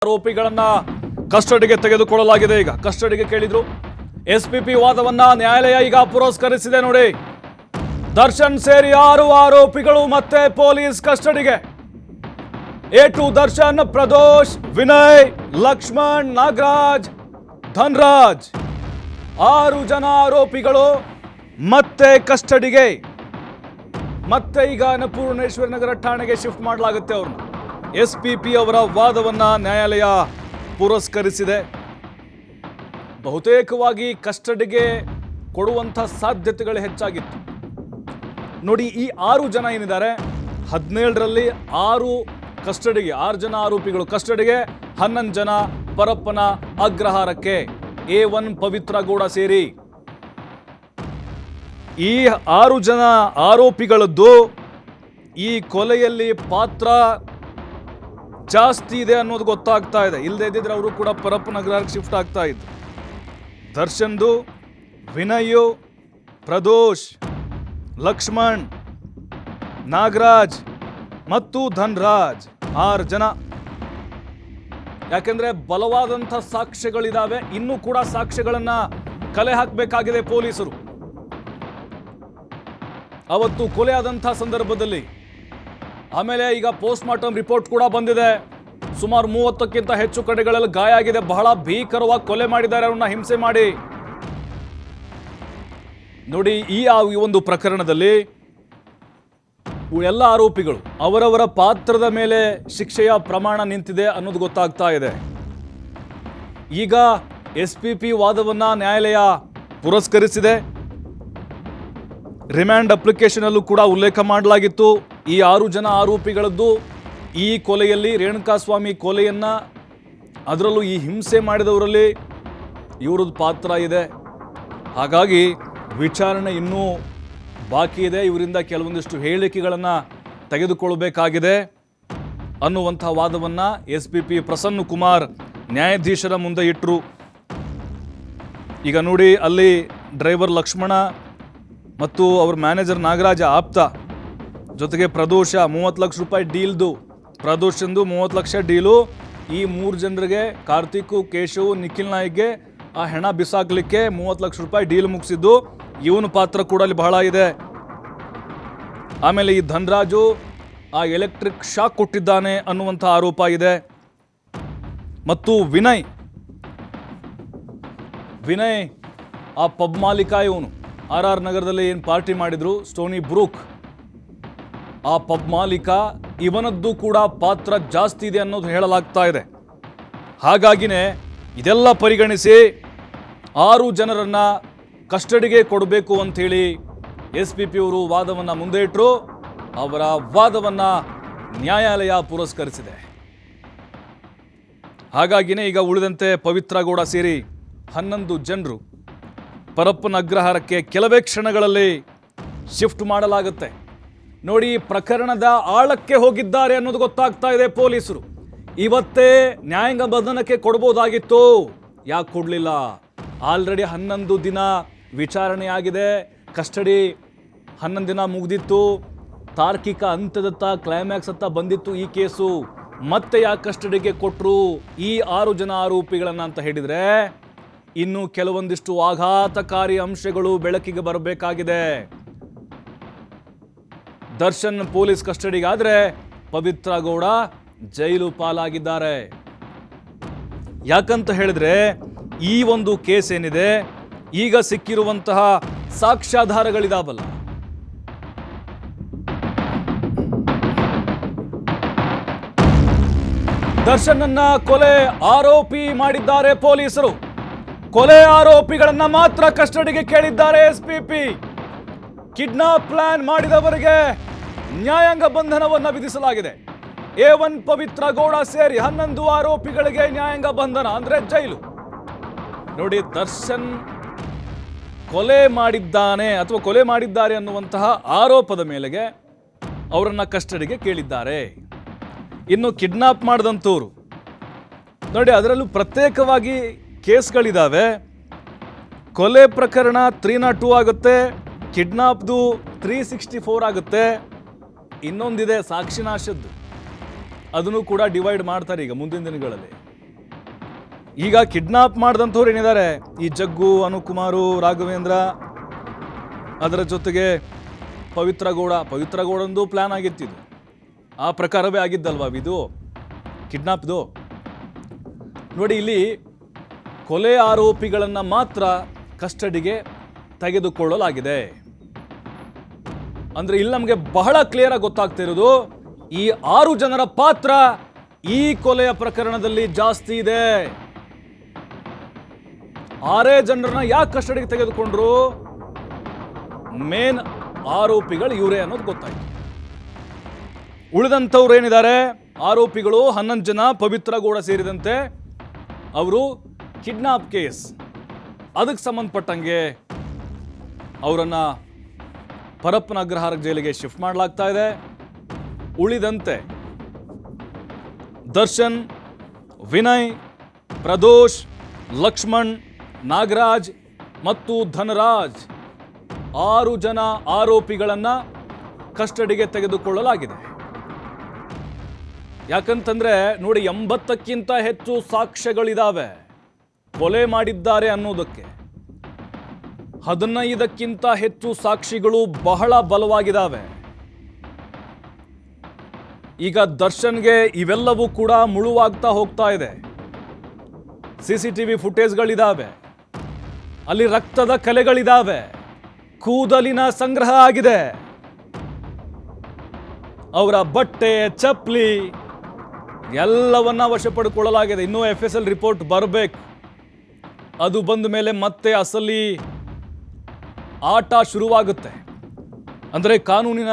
ಆರೋಪಿಗಳನ್ನ ಕಸ್ಟಡಿಗೆ ತೆಗೆದುಕೊಳ್ಳಲಾಗಿದೆ. ಈಗ ಕಸ್ಟಡಿಗೆ ಕೇಳಿದ್ರು. ಎಸ್ಪಿಪಿ ವಾದವನ್ನ ನ್ಯಾಯಾಲಯ ಈಗ ಪುರಸ್ಕರಿಸಿದೆ. ನೋಡಿ, ದರ್ಶನ್ ಸೇರಿ 6 ಆರೋಪಿಗಳು ಮತ್ತೆ ಪೊಲೀಸ್ ಕಸ್ಟಡಿಗೆ. A2 ದರ್ಶನ್, ಪ್ರದೋಷ್, ವಿನಯ್, ಲಕ್ಷ್ಮಣ್, ನಾಗರಾಜ್, ಧನ್ರಾಜ್ 6 ಜನ ಆರೋಪಿಗಳು ಮತ್ತೆ ಕಸ್ಟಡಿಗೆ. ಮತ್ತೆ ಈಗ ಅನ್ನಪೂರ್ಣೇಶ್ವರಿ ನಗರ ಠಾಣೆಗೆ ಶಿಫ್ಟ್ ಮಾಡಲಾಗುತ್ತೆ. ಅವ್ರನ್ನ ಎಸ್ಪಿಪಿ ಅವರ ವಾದವನ್ನ ನ್ಯಾಯಾಲಯ ಪುರಸ್ಕರಿಸಿದೆ. ಬಹುತೇಕವಾಗಿ ಕಸ್ಟಡಿಗೆ ಕೊಡುವಂಥ ಸಾಧ್ಯತೆಗಳು ಹೆಚ್ಚಾಗಿತ್ತು. ನೋಡಿ, ಈ 6 ಜನ ಏನಿದ್ದಾರೆ, 17ರಲ್ಲಿ 6 ಕಸ್ಟಡಿಗೆ, 6 ಜನ ಆರೋಪಿಗಳು ಕಸ್ಟಡಿಗೆ, 11 ಜನ ಪರಪ್ಪನ ಅಗ್ರಹಾರಕ್ಕೆ. A1 ಪವಿತ್ರ ಗೌಡ ಸೇರಿ ಈ 6 ಜನ ಆರೋಪಿಗಳದ್ದು ಈ ಕೊಲೆಯಲ್ಲಿ ಪಾತ್ರ ಜಾಸ್ತಿ ಇದೆ ಅನ್ನೋದು ಗೊತ್ತಾಗ್ತಾ ಇದೆ. ಇಲ್ಲದೆ ಇದ್ದಿದ್ರೆ ಅವರು ಕೂಡ ಪರಪ್ಪನ ಅಗ್ರಹಾರಕ್ಕೆ ಶಿಫ್ಟ್ ಆಗ್ತಾ ಇದ್ರು. ದರ್ಶನ್ದು, ವಿನಯ್, ಪ್ರದೋಷ್, ಲಕ್ಷ್ಮಣ್, ನಾಗರಾಜ್ ಮತ್ತು ಧನ್ರಾಜ್ 6 ಜನ. ಯಾಕೆಂದ್ರೆ ಬಲವಾದಂಥ ಸಾಕ್ಷ್ಯಗಳಿದಾವೆ. ಇನ್ನೂ ಕೂಡ ಸಾಕ್ಷ್ಯಗಳನ್ನ ಕಲೆ ಹಾಕಬೇಕಾಗಿದೆ ಪೊಲೀಸರು. ಅವತ್ತು ಕೊಲೆ ಆದಂಥ ಸಂದರ್ಭದಲ್ಲಿ, ಆಮೇಲೆ ಈಗ ಪೋಸ್ಟ್ ಮಾರ್ಟಮ್ ರಿಪೋರ್ಟ್ ಕೂಡ ಬಂದಿದೆ. ಸುಮಾರು 30ಕ್ಕಿಂತ ಹೆಚ್ಚು ಕಡೆಗಳಲ್ಲಿ ಗಾಯ ಆಗಿದೆ. ಬಹಳ ಭೀಕರವಾಗಿ ಕೊಲೆ ಮಾಡಿದ್ದಾರೆ, ಅವ್ರನ್ನ ಹಿಂಸೆ ಮಾಡಿ. ನೋಡಿ, ಈ ಒಂದು ಪ್ರಕರಣದಲ್ಲಿ ಎಲ್ಲ ಆರೋಪಿಗಳು ಅವರವರ ಪಾತ್ರದ ಮೇಲೆ ಶಿಕ್ಷೆಯ ಪ್ರಮಾಣ ನಿಂತಿದೆ ಅನ್ನೋದು ಗೊತ್ತಾಗ್ತಾ ಇದೆ. ಈಗ ಎಸ್ಪಿಪಿ ವಾದವನ್ನ ನ್ಯಾಯಾಲಯ ಪುರಸ್ಕರಿಸಿದೆ. ರಿಮ್ಯಾಂಡ್ ಅಪ್ಲಿಕೇಶನ್ ಅಲ್ಲೂ ಕೂಡ ಉಲ್ಲೇಖ ಮಾಡಲಾಗಿತ್ತು. ಈ 6 ಜನ ಆರೋಪಿಗಳದ್ದು ಈ ಕೊಲೆಯಲ್ಲಿ, ರೇಣುಕಾಸ್ವಾಮಿ ಕೊಲೆಯನ್ನ, ಅದರಲ್ಲೂ ಈ ಹಿಂಸೆ ಮಾಡಿದವರಲ್ಲಿ ಇವರದ್ದು ಪಾತ್ರ ಇದೆ. ಹಾಗಾಗಿ ವಿಚಾರಣೆ ಇನ್ನೂ ಬಾಕಿ ಇದೆ. ಇವರಿಂದ ಕೆಲವೊಂದಿಷ್ಟು ಹೇಳಿಕೆಗಳನ್ನು ತೆಗೆದುಕೊಳ್ಳಬೇಕಾಗಿದೆ ಅನ್ನುವಂಥ ವಾದವನ್ನು ಎಸ್ಪಿಪಿ ಪ್ರಸನ್ನ ಕುಮಾರ್ ನ್ಯಾಯಾಧೀಶರ ಮುಂದೆ ಇಟ್ಟರು. ಈಗ ನೋಡಿ, ಅಲ್ಲಿ ಡ್ರೈವರ್ ಲಕ್ಷ್ಮಣ ಮತ್ತು ಅವ್ರ ಮ್ಯಾನೇಜರ್ ನಾಗರಾಜ ಆಪ್ತ, ಜೊತೆಗೆ ಪ್ರದೋಷ 30 ಲಕ್ಷ ರೂಪಾಯಿ ಡೀಲ್ದು, ಪ್ರದೋಷಂದು 30 ಲಕ್ಷ ಡೀಲು. ಈ 3 ಜನರಿಗೆ, ಕಾರ್ತಿಕ್, ಕೇಶವ್, ನಿಖಿಲ್ ನಾಯ್ಗೆ ಆ ಹೆಣ ಬಿಸಾಕ್ಲಿಕ್ಕೆ 30 ಲಕ್ಷ ರೂಪಾಯಿ ಡೀಲ್ ಮುಗಿಸಿದ್ದು. ಇವನ ಪಾತ್ರ ಕೂಡ ಅಲ್ಲಿ ಬಹಳ ಇದೆ. ಆಮೇಲೆ ಈ ಧನ್ರಾಜು ಆ ಎಲೆಕ್ಟ್ರಿಕ್ ಶಾಕ್ ಕೊಟ್ಟಿದ್ದಾನೆ ಅನ್ನುವಂಥ ಆರೋಪ ಇದೆ. ಮತ್ತು ವಿನಯ್ ಆ ಪಬ್ ಮಾಲೀಕ, ಇವನು RR ನಗರದಲ್ಲಿ ಏನು ಪಾರ್ಟಿ ಮಾಡಿದ್ರು, ಸ್ಟೋನಿ ಬ್ರೂಕ್, ಆ ಪಬ್ ಮಾಲೀಕ, ಇವನದ್ದು ಕೂಡ ಪಾತ್ರ ಜಾಸ್ತಿ ಇದೆ ಅನ್ನೋದು ಹೇಳಲಾಗ್ತಾ ಇದೆ. ಹಾಗಾಗಿನೇ ಇದೆಲ್ಲ ಪರಿಗಣಿಸಿ 6 ಜನರನ್ನ ಕಸ್ಟಡಿಗೆ ಕೊಡಬೇಕು ಅಂಥೇಳಿ ಎಸ್ಪಿಪಿ ಅವರು ವಾದವನ್ನು ಮುಂದೆ ಇಟ್ಟರು. ಅವರ ವಾದವನ್ನು ನ್ಯಾಯಾಲಯ ಪುರಸ್ಕರಿಸಿದೆ. ಹಾಗಾಗಿನೇ ಈಗ ಉಳಿದಂತೆ ಪವಿತ್ರ ಗೌಡ ಸೇರಿ 11 ಜನರು ಪರಪ್ಪನ ಅಗ್ರಹಾರಕ್ಕೆ ಕೆಲವೇ ಕ್ಷಣಗಳಲ್ಲಿ ಶಿಫ್ಟ್ ಮಾಡಲಾಗುತ್ತೆ. ನೋಡಿ, ಪ್ರಕರಣದ ಆಳಕ್ಕೆ ಹೋಗಿದ್ದಾರೆ ಅನ್ನೋದು ಗೊತ್ತಾಗ್ತಾ ಇದೆ ಪೊಲೀಸರು. ಇವತ್ತೇ ನ್ಯಾಯಾಂಗ ಬಂಧನಕ್ಕೆ ಕೊಡ್ಬೋದಾಗಿತ್ತು, ಯಾಕೆ ಕೊಡಲಿಲ್ಲ? ಆಲ್ರೆಡಿ 11 ದಿನ ವಿಚಾರಣೆ ಆಗಿದೆ. ಕಸ್ಟಡಿ 11 ದಿನ ಮುಗಿದಿತ್ತು. ತಾರ್ಕಿಕ ಹಂತದತ್ತ, ಕ್ಲೈಮ್ಯಾಕ್ಸ್ ಹತ್ತ ಬಂದಿತ್ತು ಈ ಕೇಸು. ಮತ್ತೆ ಯಾಕೆ ಕಸ್ಟಡಿಗೆ ಕೊಟ್ಟರು ಈ 6 ಜನ ಆರೋಪಿಗಳನ್ನ ಅಂತ ಹೇಳಿದರೆ, ಇನ್ನು ಕೆಲವೊಂದಿಷ್ಟು ಆಘಾತಕಾರಿ ಅಂಶಗಳು ಬೆಳಕಿಗೆ ಬರಬೇಕಾಗಿದೆ. ದರ್ಶನ್ ಪೊಲೀಸ್ ಕಸ್ಟಡಿಗಾದ್ರೆ ಪವಿತ್ರ ಗೌಡ ಜೈಲು ಪಾಲಾಗಿದ್ದಾರೆ. ಯಾಕಂತ ಹೇಳಿದ್ರೆ, ಈ ಒಂದು ಕೇಸ್ ಏನಿದೆ, ಈಗ ಸಿಕ್ಕಿರುವಂತಹ ಸಾಕ್ಷ್ಯಾಧಾರಗಳಿದಾವಲ್ಲ, ದರ್ಶನನ್ನ ಕೊಲೆ ಆರೋಪಿ ಮಾಡಿದ್ದಾರೆ ಪೊಲೀಸರು. ಕೊಲೆ ಆರೋಪಿಗಳನ್ನ ಮಾತ್ರ ಕಸ್ಟಡಿಗೆ ಕೇಳಿದ್ದಾರೆ ಎಸ್ಪಿಪಿ. ಕಿಡ್ನಾಪ್ ಪ್ಲಾನ್ ಮಾಡಿದವರಿಗೆ ನ್ಯಾಯಾಂಗ ಬಂಧನವನ್ನ ವಿಧಿಸಲಾಗಿದೆ. A1 ಪವಿತ್ರ ಗೌಡ ಸೇರಿ 11 ಆರೋಪಿಗಳಿಗೆ ನ್ಯಾಯಾಂಗ ಬಂಧನ ಅಂದ್ರೆ ಜೈಲು. ನೋಡಿ, ದರ್ಶನ್ ಕೊಲೆ ಮಾಡಿದ್ದಾನೆ ಅಥವಾ ಕೊಲೆ ಮಾಡಿದ್ದಾರೆ ಅನ್ನುವಂತಹ ಆರೋಪದ ಮೇಲೆಗೆ ಅವರನ್ನ ಕಸ್ಟಡಿಗೆ ಕೇಳಿದ್ದಾರೆ. ಇನ್ನು ಕಿಡ್ನಾಪ್ ಮಾಡಿದಂಥವ್ರು ನೋಡಿ, ಅದರಲ್ಲೂ ಪ್ರತ್ಯೇಕವಾಗಿ ಕೇಸ್ಗಳಿದ್ದಾವೆ. ಕೊಲೆ ಪ್ರಕರಣ 302 ಆಗುತ್ತೆ, ಕಿಡ್ನಾಪ್ದು 364 ಆಗುತ್ತೆ. ಇನ್ನೊಂದಿದೆ ಸಾಕ್ಷಿನಾಶದ್ದು, ಅದನ್ನು ಕೂಡ ಡಿವೈಡ್ ಮಾಡ್ತಾರೆ ಈಗ ಮುಂದಿನ ದಿನಗಳಲ್ಲಿ. ಈಗ ಕಿಡ್ನಾಪ್ ಮಾಡಿದಂಥವ್ರು ಏನಿದ್ದಾರೆ, ಈ ಜಗ್ಗು, ಅನುಕುಮಾರು, ರಾಘವೇಂದ್ರ, ಅದರ ಜೊತೆಗೆ ಪವಿತ್ರ ಗೌಡಂದು ಪ್ಲಾನ್ ಆಗಿತ್ತಿದು. ಆ ಪ್ರಕಾರವೇ ಆಗಿದ್ದಲ್ವಾ ಇದು ಕಿಡ್ನಾಪ್ದು? ನೋಡಿ, ಇಲ್ಲಿ ಕೊಲೆ ಆರೋಪಿಗಳನ್ನು ಮಾತ್ರ ಕಸ್ಟಡಿಗೆ ತೆಗೆದುಕೊಳ್ಳಲಾಗಿದೆ. ಅಂದ್ರೆ ಇಲ್ಲಿ ನಮಗೆ ಬಹಳ ಕ್ಲಿಯರ್ ಆಗಿ ಗೊತ್ತಾಗ್ತಿರೋದು, ಈ 6 ಜನರ ಪಾತ್ರ ಈ ಕೊಲೆಯ ಪ್ರಕರಣದಲ್ಲಿ ಜಾಸ್ತಿ ಇದೆ. 6 ಜನರನ್ನ ಯಾಕೆ ಕಸ್ಟಡಿಗೆ ತೆಗೆದುಕೊಂಡ್ರು? ಮೇನ್ ಆರೋಪಿಗಳು ಇವರೇ ಅನ್ನೋದು ಗೊತ್ತಾಯ್ತು. ಉಳಿದಂಥವ್ರು ಏನಿದ್ದಾರೆ ಆರೋಪಿಗಳು 11 ಜನ, ಪವಿತ್ರ ಗೌಡ ಸೇರಿದಂತೆ, ಅವರು ಕಿಡ್ನಾಪ್ ಕೇಸ್ ಅದಕ್ಕೆ ಸಂಬಂಧಪಟ್ಟಂಗೆ ಅವರನ್ನ ಪರಪ್ಪನ ಅಗ್ರಹಾರ ಜೈಲಿಗೆ ಶಿಫ್ಟ್ ಮಾಡಲಾಗ್ತಾ ಇದೆ. ಉಳಿದಂತೆ ದರ್ಶನ್, ವಿನಯ್, ಪ್ರದೋಷ್, ಲಕ್ಷ್ಮಣ್, ನಾಗರಾಜ್ ಮತ್ತು ಧನರಾಜ್ 6 ಜನ ಆರೋಪಿಗಳನ್ನು ಕಸ್ಟಡಿಗೆ ತೆಗೆದುಕೊಳ್ಳಲಾಗಿದೆ. ಯಾಕಂತಂದ್ರೆ ನೋಡಿ, 80ಕ್ಕಿಂತ ಹೆಚ್ಚು ಸಾಕ್ಷ್ಯಗಳಿದಾವೆ ಕೊಲೆ ಮಾಡಿದ್ದಾರೆ ಅನ್ನೋದಕ್ಕೆ. 15ಕ್ಕಿಂತ ಹೆಚ್ಚು ಸಾಕ್ಷಿಗಳು ಬಹಳ ಬಲವಾಗಿದ್ದಾವೆ. ಈಗ ದರ್ಶನ್ಗೆ ಇವೆಲ್ಲವೂ ಕೂಡ ಮುಳುವಾಗ್ತಾ ಹೋಗ್ತಾ ಇದೆ. CCTV ಫುಟೇಜ್ಗಳಿದಾವೆ, ಅಲ್ಲಿ ರಕ್ತದ ಕಲೆಗಳಿದಾವೆ, ಕೂದಲಿನ ಸಂಗ್ರಹ ಆಗಿದೆ, ಅವರ ಬಟ್ಟೆ, ಚಪ್ಪಲಿ ಎಲ್ಲವನ್ನ ವಶಪಡಿಕೊಳ್ಳಲಾಗಿದೆ. ಇನ್ನೂ FSL ರಿಪೋರ್ಟ್ ಬರಬೇಕು. ಅದು ಬಂದ ಮೇಲೆ ಮತ್ತೆ ಅಸಲಿ ಆಟ ಶುರುವಾಗುತ್ತೆ. ಅಂದರೆ ಕಾನೂನಿನ